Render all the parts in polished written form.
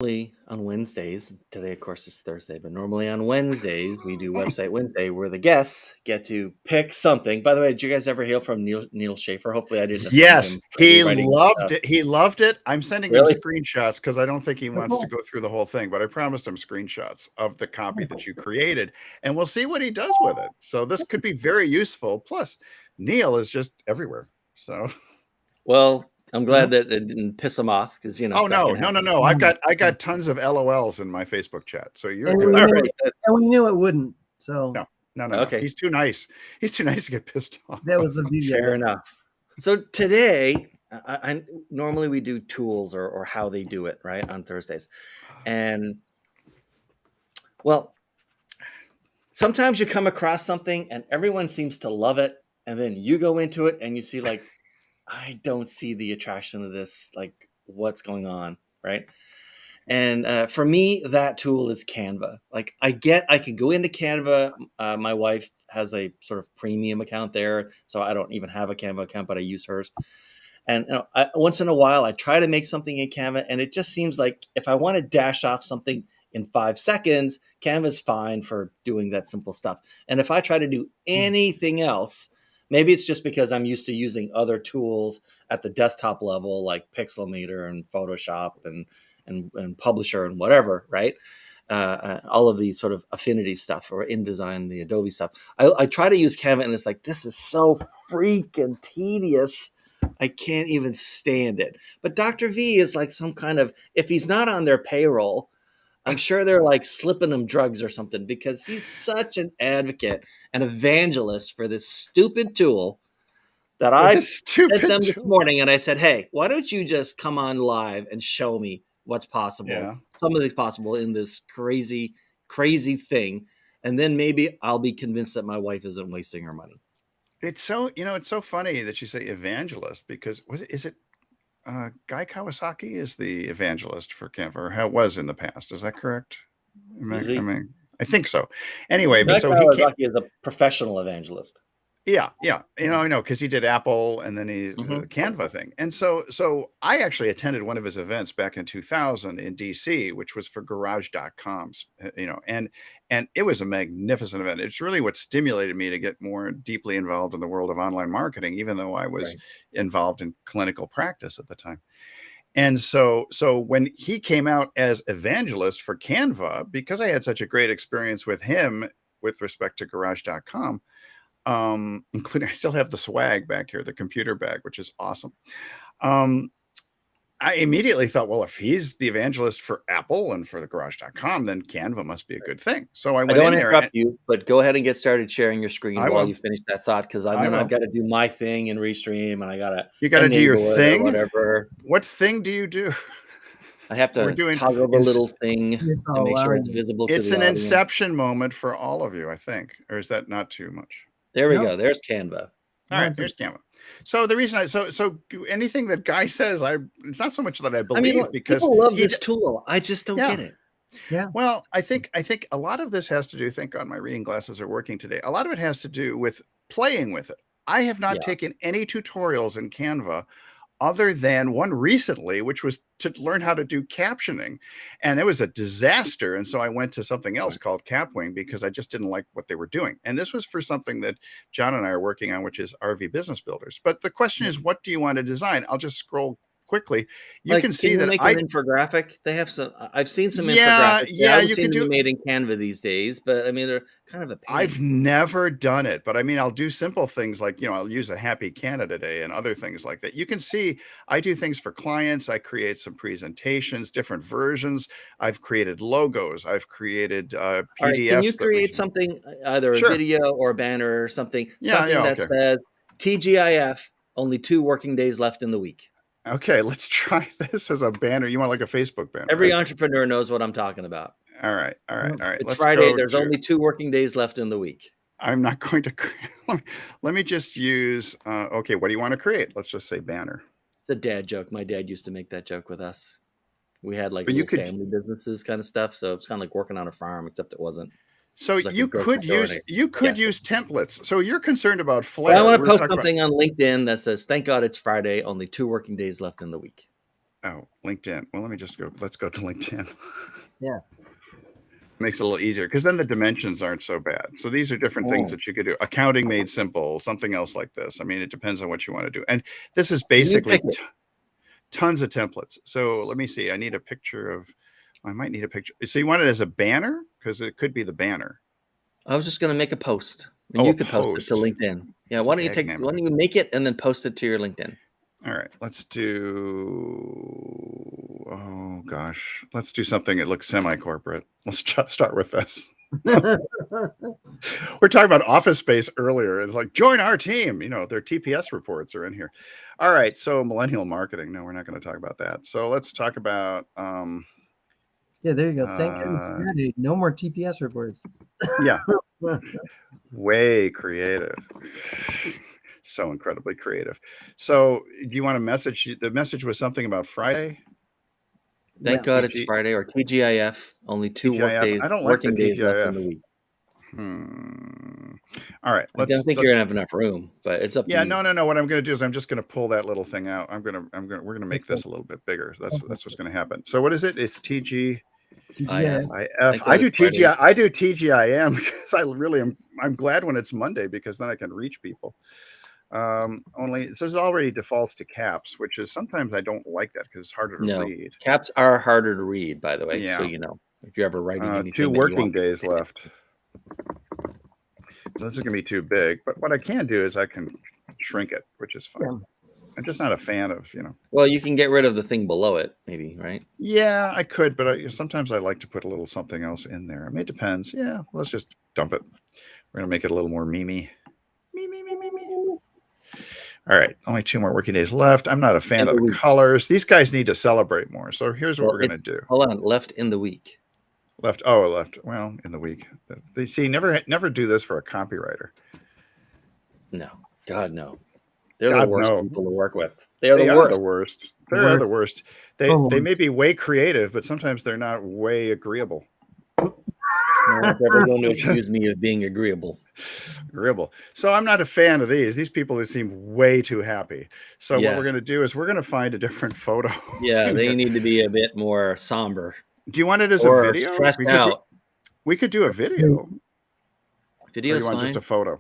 Normally on Wednesdays, today of course is Thursday, but normally on Wednesdays we do Website Wednesday where the guests get to pick something. By the way, did you guys ever hear from Neil Schaefer? Hopefully I didn't offend Yes, him by he rewriting loved it. He loved it. I'm sending him Really? screenshots because I don't think he Oh, wants to cool. go through the whole thing, but I promised him screenshots of the copy that you created, and we'll see what he does with it. So this could be very useful. Plus, Neil is just everywhere. So Well, I'm glad that it didn't piss him off because oh that no, can no, no, happen. no. I got tons of LOLs in my Facebook chat. So you're And good. we All knew right. it, and we knew it wouldn't. So No, no, no, no. Okay. He's too nice. He's too nice to get pissed off. that was the beauty of Fair it. enough. So today, I normally we do tools or how they do it, right, on Thursdays. And well, sometimes you come across something and everyone seems to love it, and then you go into it and you see like, I don't see the attraction of this, like what's going on, right? And for me, that tool is Canva. Like I can go into Canva. My wife has a sort of premium account there, so I don't even have a Canva account, but I use hers. And once in a while, I try to make something in Canva, and it just seems like if I want to dash off something in 5 seconds, Canva's fine for doing that simple stuff. And if I try to do anything else, maybe it's just because I'm used to using other tools at the desktop level, like Pixelmator and Photoshop and Publisher and whatever, right? All of the sort of affinity stuff or InDesign, the Adobe stuff. I try to use Canva, and it's like, this is so freaking tedious. I can't even stand it. But Dr. V is like some kind of, if he's not on their payroll, I'm sure they're like slipping him drugs or something because he's such an advocate and evangelist for this stupid tool that I This sent stupid them this tool. morning. And I said, hey, why don't you just come on live and show me what's possible, Yeah. some of these possible in this crazy, crazy thing. And then maybe I'll be convinced that my wife isn't wasting her money. It's so, it's so funny that you say evangelist because is it Guy Kawasaki is the evangelist for Canva, or how it was in the past. Is that correct? Is he? I think so. Anyway, but Jack so he can't. Kawasaki is a professional evangelist. Yeah, yeah. I know because he did Apple and then he Mhm. the Canva thing. And so I actually attended one of his events back in 2000 in DC, which was for Garage.com, and it was a magnificent event. It's really what stimulated me to get more deeply involved in the world of online marketing, even though I was Right. involved in clinical practice at the time. And so when he came out as evangelist for Canva, because I had such a great experience with him with respect to Garage.com, including I still have the swag back here, the computer bag, which is awesome. I immediately thought, well, if he's the evangelist for Apple and for the Garage.com, then Canva must be a good thing. So I I went don't in want to there interrupt and you, but go ahead and get started sharing your screen I while will. you finish that thought, because I then I've will. got to do my thing in Restream, and I got to You got to do your enable it or thing. whatever. What thing do you do? I have We're to doing toggle the little thing Yes, to make sure allowing it's you. visible to it's the an audience. inception moment for all of you, I think. Or is that not too much? There we No. go. There's Canva. All right, here's Canva. So the reason so anything that Guy says, it's not so much that I I believe mean, because people love he this tool. I just don't yeah. get it. Yeah. Well, I think a lot of this has to do, thank God my reading glasses are working today. A lot of it has to do with playing with it. I have not Yeah. taken any tutorials in Canva other than one recently, which was to learn how to do captioning. And it was a disaster. And so I went to something else called Capwing because I just didn't like what they were doing. And this was for something that John and I are working on, which is RV Business Builders. But the question is, what do you want to design? I'll just scroll quickly. You Like, can see you that make an infographic? They have some. I've seen some yeah, infographics. I haven't you seen could them do. made in Canva these days, but I mean, they're kind of a pain. I've never done it, but I mean, I'll do simple things like, I'll use a Happy Canada Day and other things like that. You can see I do things for clients. I create some presentations, different versions. I've created logos. I've created All right, can you PDFs that we create can. something, either a Sure. video or a banner or something Yeah. that Okay. says TGIF, only 2 working days left in the week? Okay. Let's try this as a banner. You want like a Facebook banner, Every right? entrepreneur knows what I'm talking about. All right. It's Let's Friday. go There's to. only 2 working days left in the week. I'm not going to. Let me just use. Okay. What do you want to create? Let's just say banner. It's a dad joke. My dad used to make that joke with us. We had like But you little could. family businesses kind of stuff, so it's kind of like working on a farm, except it wasn't. So It was like a you grocery could store use and a gas station. templates. So you're concerned about But I flair. want to We're post talking about. something on LinkedIn that says, "Thank God it's Friday. Only 2 working days left in the week." Oh, LinkedIn. Well, let's go to LinkedIn. Yeah. Makes it a little easier because then the dimensions aren't so bad. So these are different things that you could do. Accounting made simple, something else like this. I mean, it depends on what you want to do. And this is basically tons of templates. So let me see. I need a picture of, I might need a picture. So you want it as a banner? Because it could be the banner. I was just going to make a post. And you could post it to LinkedIn. Yeah, why don't you make it and then post it to your LinkedIn? All right, let's do, oh gosh, let's do something that looks semi-corporate. Let's start with this. We're talking about Office Space earlier. It's like, join our team. You know, their TPS reports are in here. All right, so millennial marketing. No, we're not going to talk about that. So let's talk about. Yeah, there you go. Thank goodness, no more TPS reports. Yeah, way creative. So incredibly creative. So do you want a message? The message was something about Friday. Thank God it's Friday, or TGIF. Only 2 workdays. I don't like the days TGIF. left in the week. All right. I don't think you're gonna have enough room, but it's up to you. Yeah, no. What I'm going to do is I'm just going to pull that little thing out. We're going to make this a little bit bigger. That's what's going to happen. So what is it? It's TGIF. I do TGI. I do TGIM because I really am. I'm glad when it's Monday because then I can reach people. Only this already defaults to caps, which is sometimes I don't like that because it's harder to read. Caps are harder to read, by the way. Yeah. So you know, if you're ever writing anything. 2 working days left. So this is gonna be too big. But what I can do is I can shrink it, which is fine. Yeah. I'm just not a fan of, you know. Well, you can get rid of the thing below it, maybe, right? Yeah, I could, but sometimes I like to put a little something else in there. I mean, it depends. Yeah, let's just dump it. We're gonna make it a little more memey. Me. All right, only 2 more working days left. I'm not a fan of the colors. These guys need to celebrate more. So here's what we're going to do. Hold on, left in the week. Left. Well, in the week. They see never do this for a copywriter. No, God no. They're the worst people to work with. They are the worst. They're the worst. They may be way creative, but sometimes they're not way agreeable. No one's ever going to accuse me of being agreeable. So I'm not a fan of these. These people seem way too happy. So what we're going to do is we're going to find a different photo. Yeah, they need to be a bit more somber. Do you want it as a video? Stressed out. We could do a video. Video's fine. Just a photo.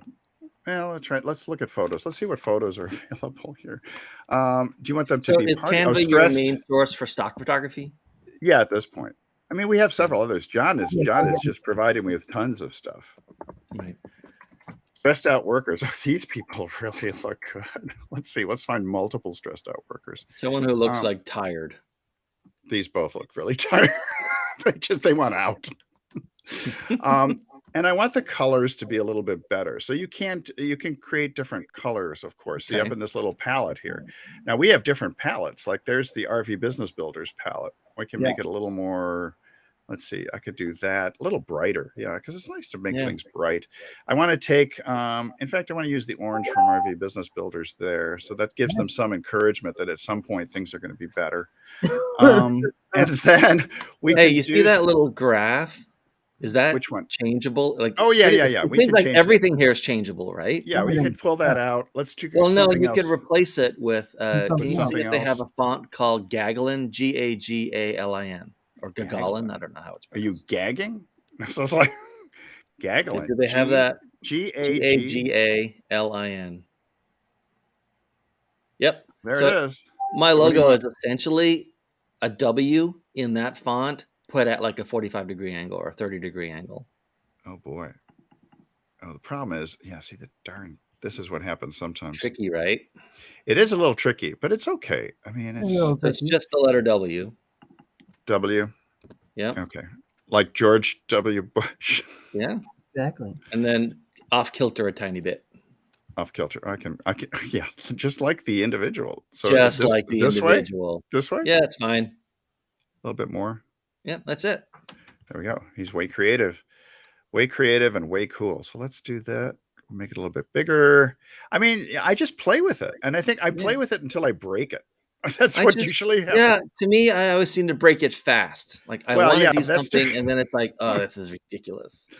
Well, let's try. Let's look at photos. Let's see what photos are available here. Do you want them to be part of? Is Canva your main source for stock photography? Yeah, at this point. I mean, we have several others. John is just providing me with tons of stuff. Right. Stressed out workers. These people really look good. Let's see. Let's find multiple stressed out workers. Someone who looks like tired. These both look really tired. they want out. And I want the colors to be a little bit better. So you can create different colors, of course. Okay. See up in this little palette here. Now we have different palettes. Like there's the RV Business Builders palette. We can make it a little more, let's see, I could do that a little brighter. Yeah, because it's nice to make things bright. I want to take, in fact, I want to use the orange from RV Business Builders there. So that gives them some encouragement that at some point things are going to be better. And then you see that little graph? Is that which one? Changeable? Like, oh yeah. We can change everything here is changeable, right? Yeah, we can pull that out. Let's do. Well, no, you could replace it with. Can you see if they have a font called Gagalin? Gagalin or Gagalin? I don't know how it's pronounced. Are you gagging? So it's like Gagalin. Do they have that? Gagalin. Yep. There it is. My logo is essentially a W in that font, put at like a 45-degree angle or a 30-degree angle. Oh boy. Oh, the problem is, see this is what happens sometimes. Tricky, right? It is a little tricky, but it's okay. I mean, it's just the letter W. W. Yeah. Okay. Like George W. Bush. Yeah. Exactly. And then off kilter a tiny bit. Off kilter. I can. Yeah. Just like the individual. So just like the individual. This way? Yeah, it's fine. A little bit more. Yeah, that's it. There we go. He's way creative and way cool. So let's do that. Make it a little bit bigger. I mean, I just play with it. And I think I play with it until I break it. That's I what just usually yeah, happens. to me, I always seem to break it fast. Like, I Well, wanna yeah, do that's true. something, and then it's like, "Oh, this is ridiculous."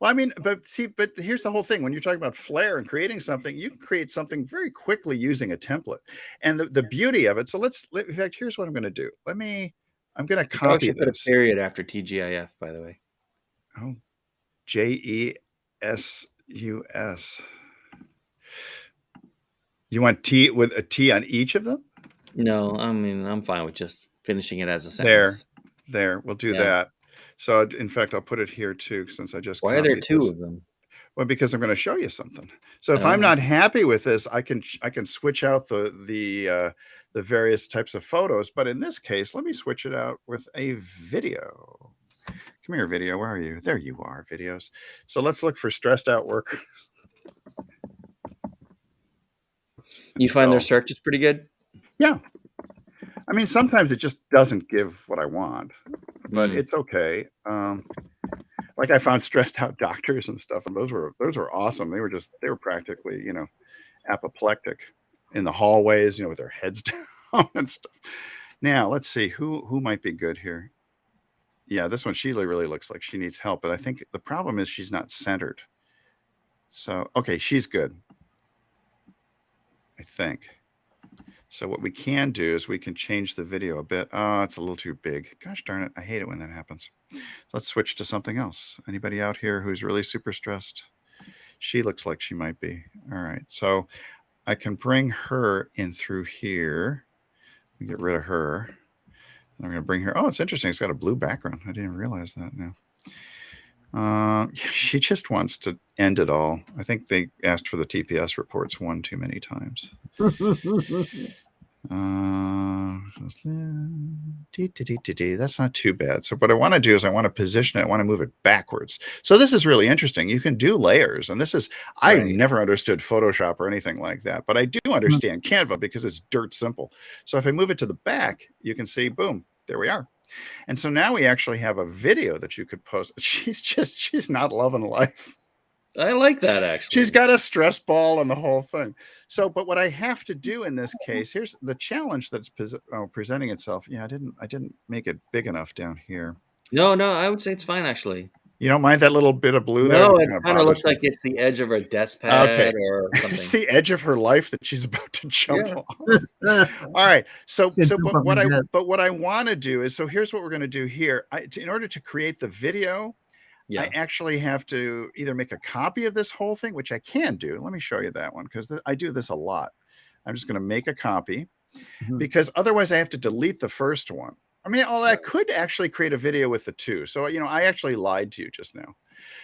Well, I mean, but see, but here's the whole thing. When you're talking about flair and creating something, you can create something very quickly using a template. And the beauty of it, so in fact, here's what I'm going to do. I'm going to You probably copy should put a this. period after TGIF, by the way. Oh, JESUS. You want T with a T on each of them? No, I mean, I'm fine with just finishing it as a There, sentence. we'll do Yeah. that. So in fact, I'll put it here too, since I just Why are there copied 2 this. of them? Well, because I'm going to show you something. So if I'm Oh, not happy with this, I can switch out the various types of photos. But in this case, let me switch it out with a video. Come here, video. Where are you? There you are, videos. So let's look for stressed out workers. you find their So search is pretty good? yeah, I mean sometimes it just doesn't give what I want, but Mm, it's okay. Like I found stressed out doctors and stuff, and those were awesome. They were practically apoplectic in the hallways, with their heads down and stuff. Now let's see who might be good here. Yeah, this one Sheila really looks like she needs help, but I think the problem is she's not centered. So okay, she's good, I think. So what we can do is we can change the video a bit. Oh, it's a little too big. Gosh darn it, I hate it when that happens. Let's switch to something else. Anybody out here who's really super stressed? She looks like she might be. All right, so I can bring her in through here. Get rid of her. I'm going to bring her. Oh, it's interesting. It's got a blue background. I didn't realize that now. She just wants to end it all. I think they asked for the TPS reports one too many times. That's not too bad. So what I want to do is I want to position it. I want to move it backwards. So this is really interesting. You can do layers. And I've right. never understood Photoshop or anything like that, but I do understand Canva because it's dirt simple. So if I move it to the back, you can see, boom, there we are. And so now we actually have a video that you could post. She's not loving life. I like that, actually. She's got a stress ball and the whole thing. So, but what I have to do in this case, here's the challenge that's presenting itself. Yeah, I didn't make it big enough down here. No, I would say it's fine, actually. You don't mind that little bit of blue there? No, That it kind of kinda looks bothers me. like it's the edge of her desk Okay. pad or It's something. the edge of her life that she's about to jump Yeah. off. All right. So, Good but jump what off I your desk. but what I want to do is, so here's what we're going to do here. In order to create the video, I Yeah. actually have to either make a copy of this whole thing, which I can do. Let me show you that one because I do this a lot. I'm just going to make a copy because otherwise I have to delete the first one. I mean, I could actually create a video with the two. So, I actually lied to you just now.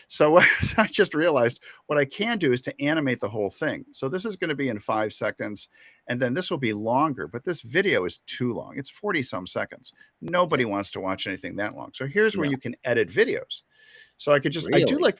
So I just realized what I can do is to animate the whole thing. So this is going to be in 5 seconds, and then this will be longer, but this video is too long. It's 40 some seconds. Nobody wants to watch anything that long. So here's where No. you can edit videos. So I could just, I do Really? like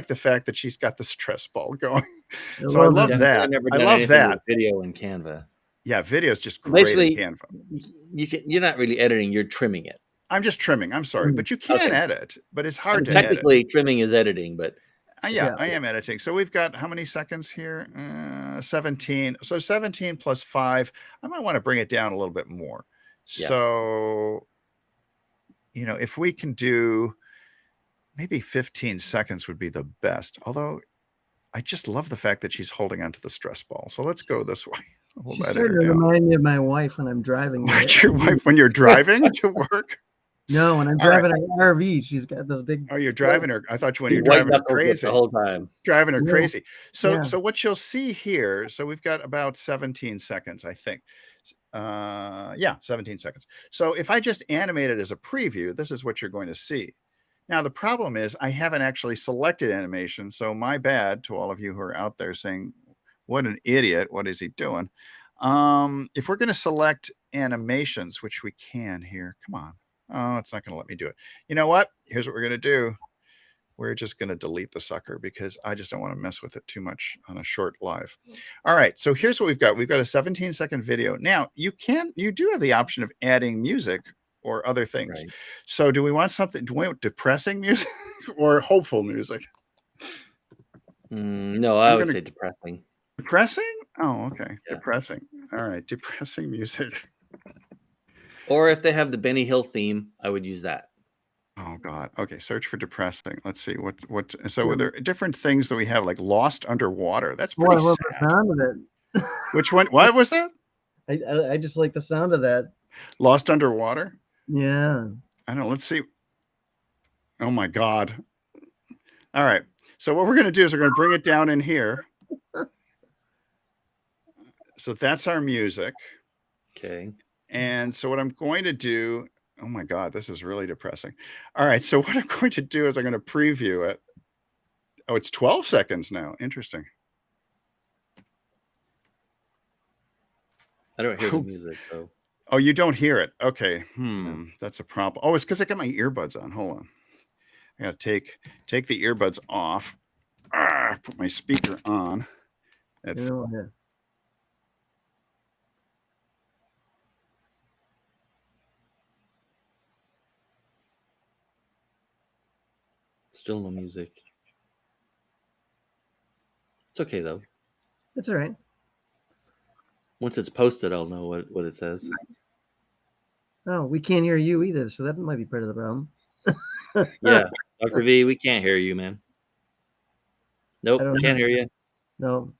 the fact that she's got the stress ball going. I So I love love it. I've that. never I done love anything that. with video in Canva. Yeah, video is just great in Basically, Canva. you're not really editing, you're trimming it. I'm just trimming. I'm sorry, but you can Okay. edit, but it's I hard mean, to edit. technically, trimming is editing, but Yeah, Yeah. I am editing. So we've got how many seconds here? 17. So 17 plus 5. I might want to bring it down a little bit more. Yeah. So, if we can do maybe 15 seconds would be the best. Although I just love the fact that she's holding onto the stress ball. So let's go this way. We'll She's edit starting her to down. remind me of my wife when I'm driving. Like your wife when you're driving to work? No, when I'm All right. driving an RV, she's got this big. Oh, you're driving her. I thought when you you're white driving her knuckles it crazy. the whole time. Driving her Yeah. crazy. So Yeah. so what you'll see here, so we've got about 17 seconds, I think. Yeah, 17 seconds. So if I just animate it as a preview, this is what you're going to see. Now the problem is I haven't actually selected animation, so my bad to all of you who are out there saying, what an idiot, what is he doing? If we're going to select animations, which we can here, come on. Oh, it's not going to let me do it. You know what? Here's what we're going to do. We're just going to delete the sucker because I just don't want to mess with it too much on a short live. All right. So here's what we've got. We've got a 17-second video. Now you do have the option of adding music or other things. Right. So do we want depressing music or hopeful music? No, I would say depressing. Depressing? Oh, okay. Yeah. Depressing. All right. Depressing music. Or if they have the Benny Hill theme, I would use that. Oh God. Okay. Search for depressing. Let's see what. So there are different things that we have, like Lost Underwater. That's Oh, I pretty love the sad. sound of it. Which one? Why was that? I just like the sound of that. Lost Underwater? Yeah. I don't know. Let's see. Oh my God. All right. So what we're going to do is we're going to bring it down in here. So that's our music. Okay. And so what I'm going to do, oh my God, this is really depressing. All right. So what I'm going to do is I'm going to preview it. Oh, it's 12 seconds now. Interesting. I don't hear the music though. Oh, you don't hear it. Okay. That's a problem. Oh, it's because I got my earbuds on. Hold on. I got to take the earbuds off. Put my speaker on. Yeah. Still no music. It's okay though. It's all right. Once it's posted, I'll know what it says. Oh, we can't hear you either, so that might be part of the problem. Yeah, Dr. V, we can't hear you, man. Nope, can't hear you. No.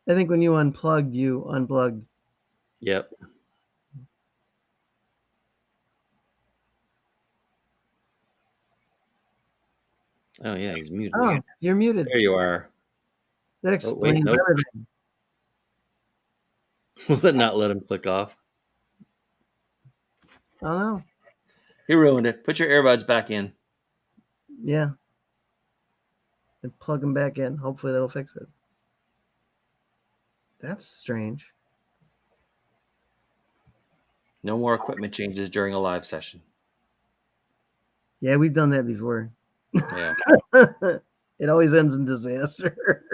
I think when you unplugged, you unplugged. Yep. Oh yeah, he's muted. Oh, you're muted. There you are. That explains nope. everything. Will it not let him click off? Oh no. He ruined it. Put your earbuds back in. Yeah. And plug them back in. Hopefully that'll fix it. That's strange. No more equipment changes during a live session. Yeah, we've done that before. Yeah. It always ends in disaster.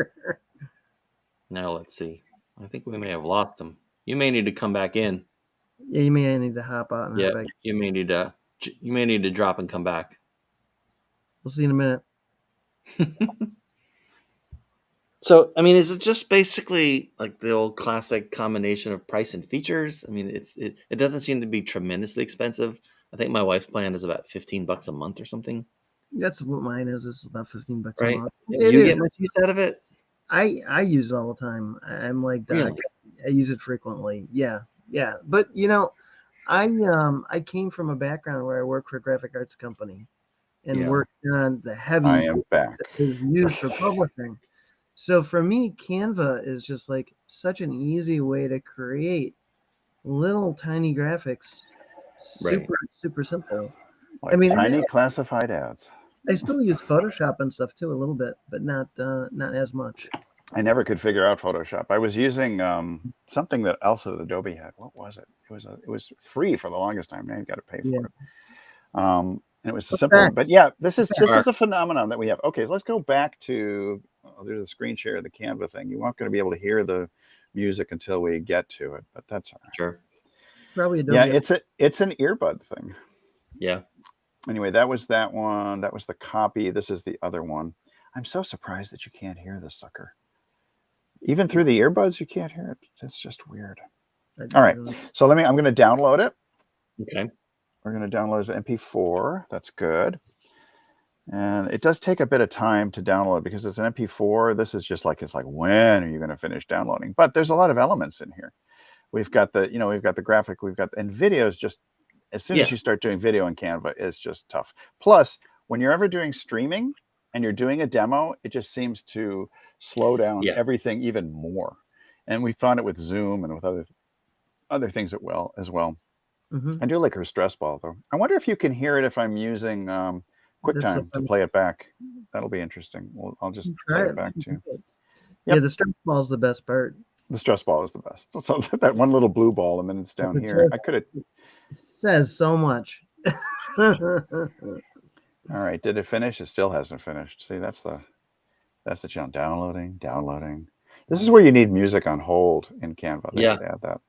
Now let's see. I think we may have lost him. You may need to come back in. Yeah, you may need to hop out and hop back. You may need to drop and come back. We'll see in a minute. So, I mean, is it just basically like the old classic combination of price and features? I mean, it doesn't seem to be tremendously expensive. I think my wife's plan is about $15 a month or something. That's what mine is. It's about $15 right? a month. Do you get much use out of it? I use it all the time. I'm like that. Really? I use it frequently. Yeah. But I came from a background where I worked for a graphic arts company and worked on the heavy I am back. that is used for publishing. So for me, Canva is just like such an easy way to create little tiny graphics. Super simple. Like tiny classified ads. I still use Photoshop and stuff too a little bit, but not as much. I never could figure out Photoshop. I was using something that Adobe had. What was it? It was free for the longest time. Now you got to pay for it. And it was simple. One. But yeah, this is a phenomenon that we have. Okay, so let's go back to there's a screen share of the Canva thing. You aren't going to be able to hear the music until we get to it, but that's all right. Sure. Probably Adobe. Yeah, it's an earbud thing. Yeah. Anyway, that was that one. That was the copy. This is the other one. I'm so surprised that you can't hear this sucker. Even through the earbuds, you can't hear it. That's just weird. All right. So I'm going to download it. Okay. We're going to download as MP4. That's good. And it does take a bit of time to download because it's an MP4. This is just like, it's like, when are you going to finish downloading? But there's a lot of elements in here. We've got the graphic, and video is just, as soon as you start doing video in Canva, it's just tough. Plus, when you're ever doing streaming and you're doing a demo, it just seems to slow down everything even more. And we found it with Zoom and with other things as well. Mm-hmm. I do like her stress ball, though. I wonder if you can hear it if I'm using QuickTime to play it back. That'll be interesting. I'll just play it back too. Yep. Yeah, the stress ball is the best part. The stress ball is the best. So that one little blue ball, and then it's down here. I could have. Says so much. All right, did it finish? It still hasn't finished. See, that's the channel. Downloading. This is where you need music on hold in Canva. They should add that.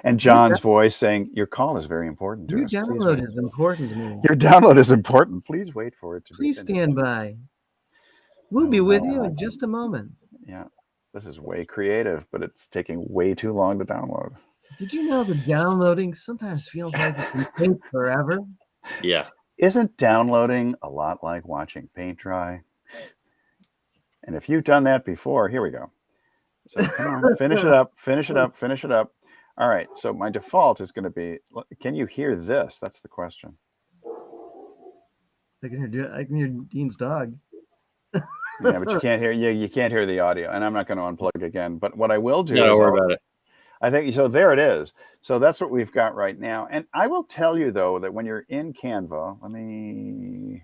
And John's voice saying, "Your call is very important to us. Your download is important to me. Your download is important. Please wait for it to be Please finished. stand by. We'll be with you in just a moment." Yeah. this is way creative, but it's taking way too long to download. Did you know the downloading sometimes feels like it can take forever? Yeah. Isn't downloading a lot like watching paint dry? And if you've done that before, here we go. So come on, finish it up, finish it up, finish it up. All right, so my default is going to be, can you hear this? That's the question. I can hear Dean's dog. Yeah, but you can't hear you can't hear the audio, and I'm not going to unplug again. But what I will do No, is don't worry about it. I think so. There it is. So that's what we've got right now. And I will tell you though that when you're in Canva, let me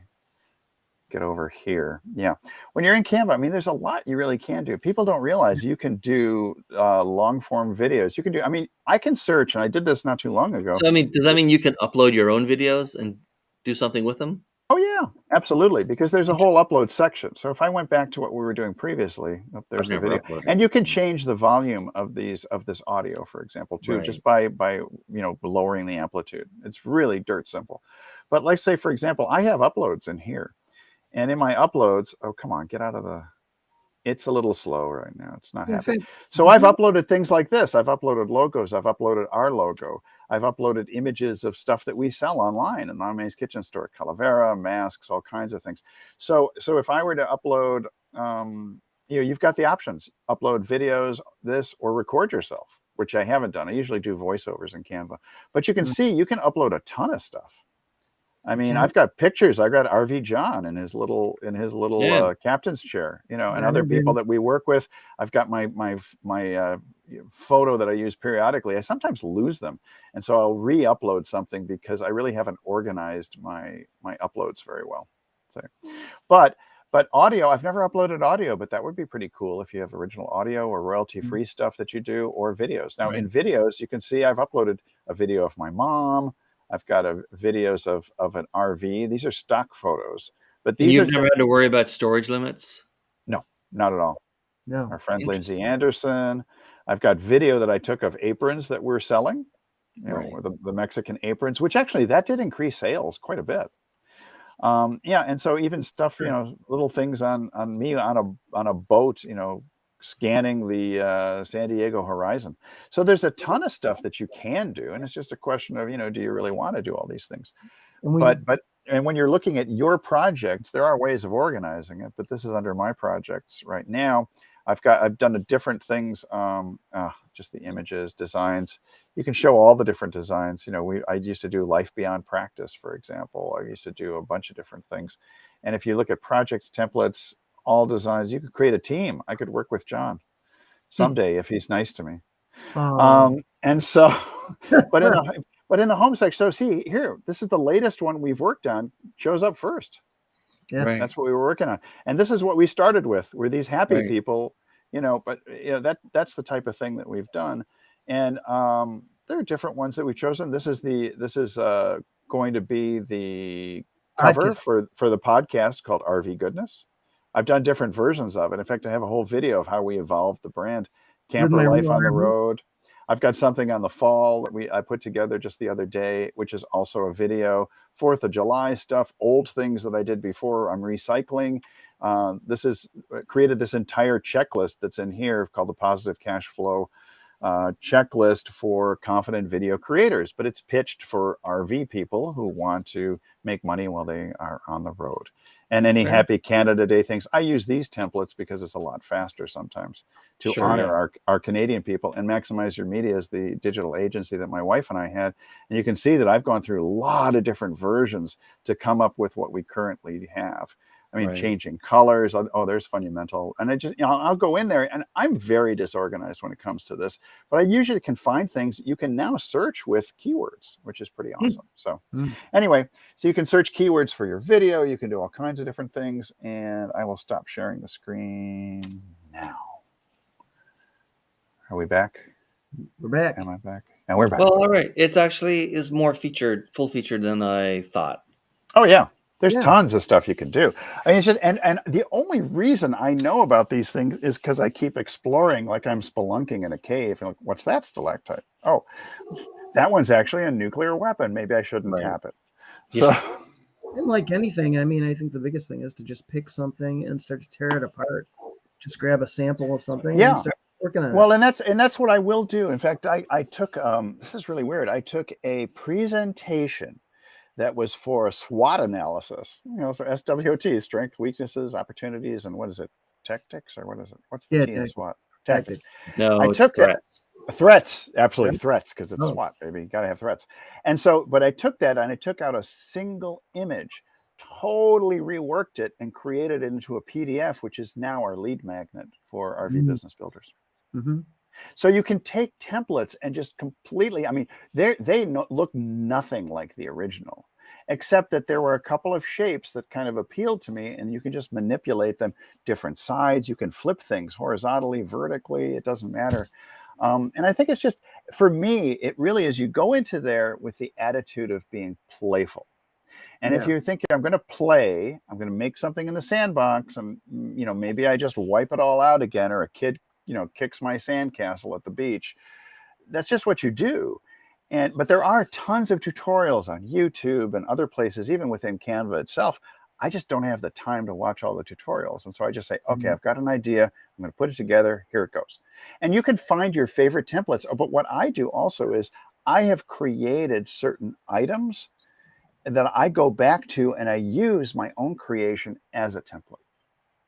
get over here. Yeah, when you're in Canva, I mean, there's a lot you really can do. People don't realize you can do long form videos. You can do. I mean, I can search, and I did this not too long ago. So I mean, does that mean you can upload your own videos and do something with them? Oh yeah, absolutely. Because there's a whole upload section. So if I went back to what we were doing previously, there's the video, and you can change the volume of this audio, for example, too, just by lowering the amplitude. It's really dirt simple. But let's say, for example, I have uploads in here, and in my uploads, oh come on, get out of the. It's a little slow right now. It's not happening. So I've uploaded things like this. I've uploaded logos. I've uploaded our logo. I've uploaded images of stuff that we sell online in Mommy's Kitchen Store, calavera, masks, all kinds of things. So if I were to upload, you've got the options: upload videos, this, or record yourself, which I haven't done. I usually do voiceovers in Canva, but you can see you can upload a ton of stuff. I mean, I've got pictures. I've got RV John in his little captain's chair, and other people that we work with. I've got my photo that I use periodically. I sometimes lose them, and so I'll re-upload something because I really haven't organized my uploads very well. So, but audio, I've never uploaded audio, but that would be pretty cool if you have original audio or royalty-free stuff that you do, or videos. Now, in videos, you can see I've uploaded a video of my mom. I've got videos of an RV. These are stock photos, but these you've never had to worry about storage limits? No, not at all. No. Our friend Lindsay Anderson. I've got video that I took of aprons that we're selling, the Mexican aprons, which actually that did increase sales quite a bit. And so even stuff, little things on me on a boat, scanning the San Diego horizon. So there's a ton of stuff that you can do, and it's just a question of do you really want to do all these things? And when you're looking at your projects, there are ways of organizing it, but this is under my projects right now. I've done different things, just the images, designs. You can show all the different designs. I used to do Life Beyond Practice, for example. I used to do a bunch of different things. And if you look at projects, templates, all designs, you could create a team. I could work with John someday if he's nice to me. And so, but in the home section, so see here, this is the latest one we've worked on, shows up first. Yeah, that's what we were working on. And this is what we started with. We're these happy people, but that's the type of thing that we've done. And there are different ones that we've chosen. This is going to be the cover for the podcast called RV Goodness. I've done different versions of it. In fact, I have a whole video of how we evolved the brand. Camper Life on the Road. I've got something on the fall that I put together just the other day, which is also a video. 4th of July stuff, old things that I did before, I'm recycling. This is created this entire checklist that's in here called the Positive Cash Flow checklist for confident video creators, but it's pitched for RV people who want to make money while they are on the road. And any Happy Canada Day things, I use these templates because it's a lot faster sometimes to honor our Canadian people. And Maximize Your Media is the digital agency that my wife and I had. And you can see that I've gone through a lot of different versions to come up with what we currently have. I mean, changing colors. Oh, there's Fundamental. And I just, I'll go in there, and I'm very disorganized when it comes to this, but I usually can find things. You can now search with keywords, which is pretty awesome. So anyway, so you can search keywords for your video. You can do all kinds of different things, and I will stop sharing the screen now. Are we back? We're back. Am I back? And we're back. Well, all right. It's actually is more full featured than I thought. Oh, yeah. There's tons of stuff you can do. I mean, and the only reason I know about these things is because I keep exploring, like I'm spelunking in a cave. And like, what's that stalactite? Oh, that one's actually a nuclear weapon. Maybe I shouldn't tap it. So, and like anything, I mean, I think the biggest thing is to just pick something and start to tear it apart. just grab a sample of something Yeah. and start working on Well, it. and that's what I will do. In fact, I took this is really weird. I took a presentation that was for a SWOT analysis. So SWOT, strength, weaknesses, opportunities, and what is it? Tactics, or what is it? What's the Yeah, T in SWOT? tactics. No, I it's took that. threats. Threats, absolutely Right? threats, because it's Oh. SWAT, baby. You got to have threats. And so, but I took that and I took out a single image, totally reworked it, and created it into a PDF, which is now our lead magnet for RV business builders. Mm-hmm. So you can take templates and just completely, I mean, they look nothing like the original, except that there were a couple of shapes that kind of appealed to me, and you can just manipulate them, different sides. You can flip things horizontally, vertically, it doesn't matter. And I think it's just, for me, it really is, you go into there with the attitude of being playful. And if Yeah. you're thinking, I'm going to play, I'm going to make something in the sandbox, and maybe I just wipe it all out again, or a kid kicks my sandcastle at the beach. That's just what you do. But there are tons of tutorials on YouTube and other places, even within Canva itself. I just don't have the time to watch all the tutorials. And so I just say, okay, I've got an idea. I'm going to put it together. Here it goes. And you can find your favorite templates. But what I do also is I have created certain items that I go back to, and I use my own creation as a template.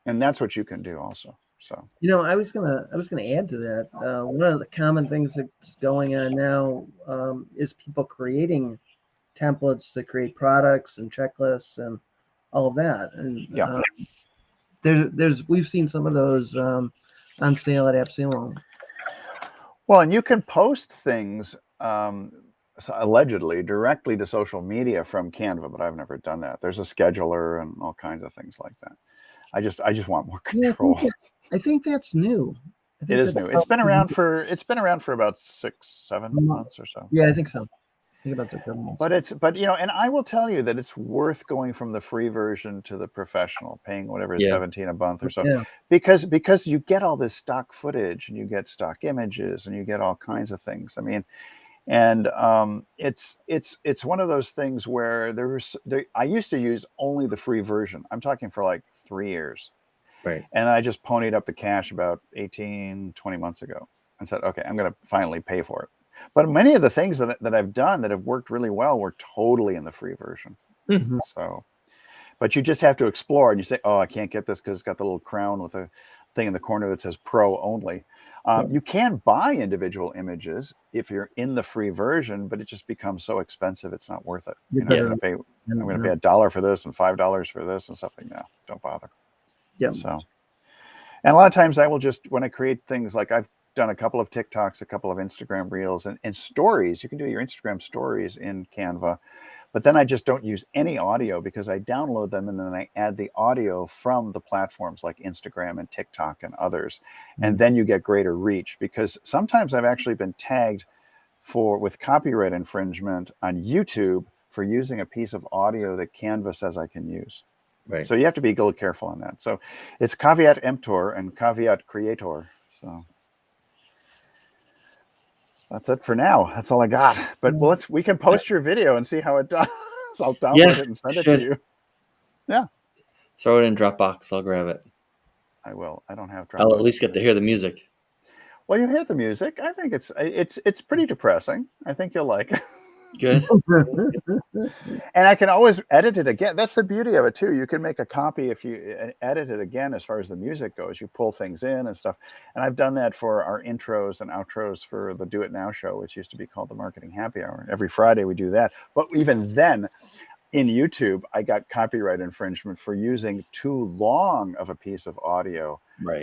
And that's what you can do also. So, I was gonna add to that. One of the common things that's going on now is people creating templates to create products and checklists and all of that. And yeah. we've seen some of those on sale at AppSumo. Well, and you can post things allegedly directly to social media from Canva, but I've never done that. There's a scheduler and all kinds of things like that. I just want more control. Yeah, I think that's new. It is new. It's been around for about 6-7 months or so. Yeah, I think so. I think about 6-7 months. But and I will tell you that it's worth going from the free version to the professional, paying whatever is $17 a month or so, because you get all this stock footage, and you get stock images, and you get all kinds of things. I mean, and it's one of those things where I used to use only the free version. I'm talking for like 3 years. Right. And I just ponied up the cash about 18, 20 months ago and said, okay, I'm going to finally pay for it. But many of the things that I've done that have worked really well were totally in the free version. Mm-hmm. So, but you just have to explore, and you say, oh, I can't get this because it's got the little crown with a thing in the corner that says pro only. You can buy individual images if you're in the free version, but it just becomes so expensive, it's not worth it. I'm going to pay $1 for this and $5 for this and stuff like that. Don't bother. Yeah. So, and a lot of times I will just, when I create things, like I've done a couple of TikToks, a couple of Instagram reels, and stories. You can do your Instagram stories in Canva, but then I just don't use any audio, because I download them and then I add the audio from the platforms like Instagram and TikTok and others. And then you get greater reach, because sometimes I've actually been tagged with copyright infringement on YouTube for using a piece of audio that Canva says I can use. Right. So you have to be a little careful on that. So it's caveat emptor and caveat creator. So that's it for now. That's all I got. But we can post your video and see how it does. I'll download it and send it to you. Yeah. Throw it in Dropbox. I'll grab it. I will. I don't have Dropbox. I'll at least get to hear the music. Well, you hear the music. I think it's pretty depressing. I think you'll like it. Good. And I can always edit it again. That's the beauty of it too. You can make a copy if you edit it again. As far as the music goes, you pull things in and stuff. And I've done that for our intros and outros for the Do It Now show, which used to be called the Marketing Happy Hour. Every Friday we do that. But even then, in YouTube, I got copyright infringement for using too long of a piece of audio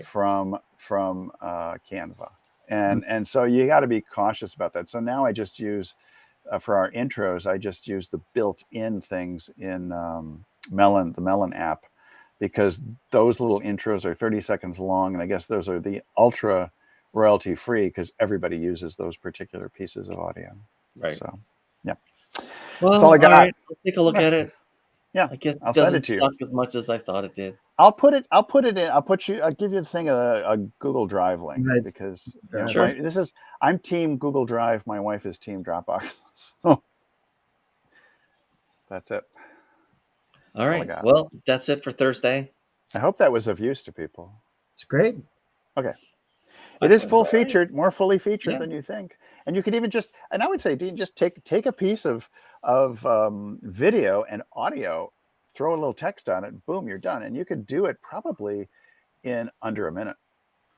from Canva. And so you got to be cautious about that. So now I just use, for our intros, I just use the built-in things in the Melon app, because those little intros are 30 seconds long. And I guess those are the ultra royalty free, because everybody uses those particular pieces of audio. Right. So, yeah. Well, that's all I got. All right. I'll take a look at it. Yeah. I guess I'll it doesn't send it to suck you. as much as I thought it did. I'll put it in. I'll give you the thing, a Google Drive link, because I'm team Google Drive. My wife is team Dropbox. So that's it. All right. Well, that's it for Thursday. I hope that was of use to people. It's great. Okay. I It is thought it was full all right. featured, more fully featured Yeah. than you think. And you could even just, and I would say, Dean, just take a piece of video and audio, throw a little text on it, boom, you're done. And you could do it probably in under a minute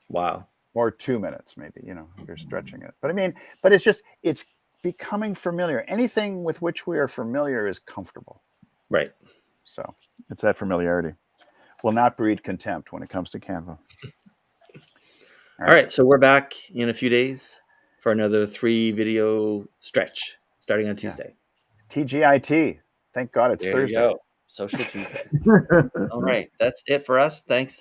Wow. or 2 minutes, maybe, you know, if you're stretching it. But I mean, but it's becoming familiar. Anything with which we are familiar is comfortable. Right. So it's that familiarity. Will not breed contempt when it comes to Canva. All right. So we're back in a few days for another 3 video stretch starting on Tuesday. TGIT. Thank God it's There Thursday. you go. Social Tuesday. All right. That's it for us. Thanks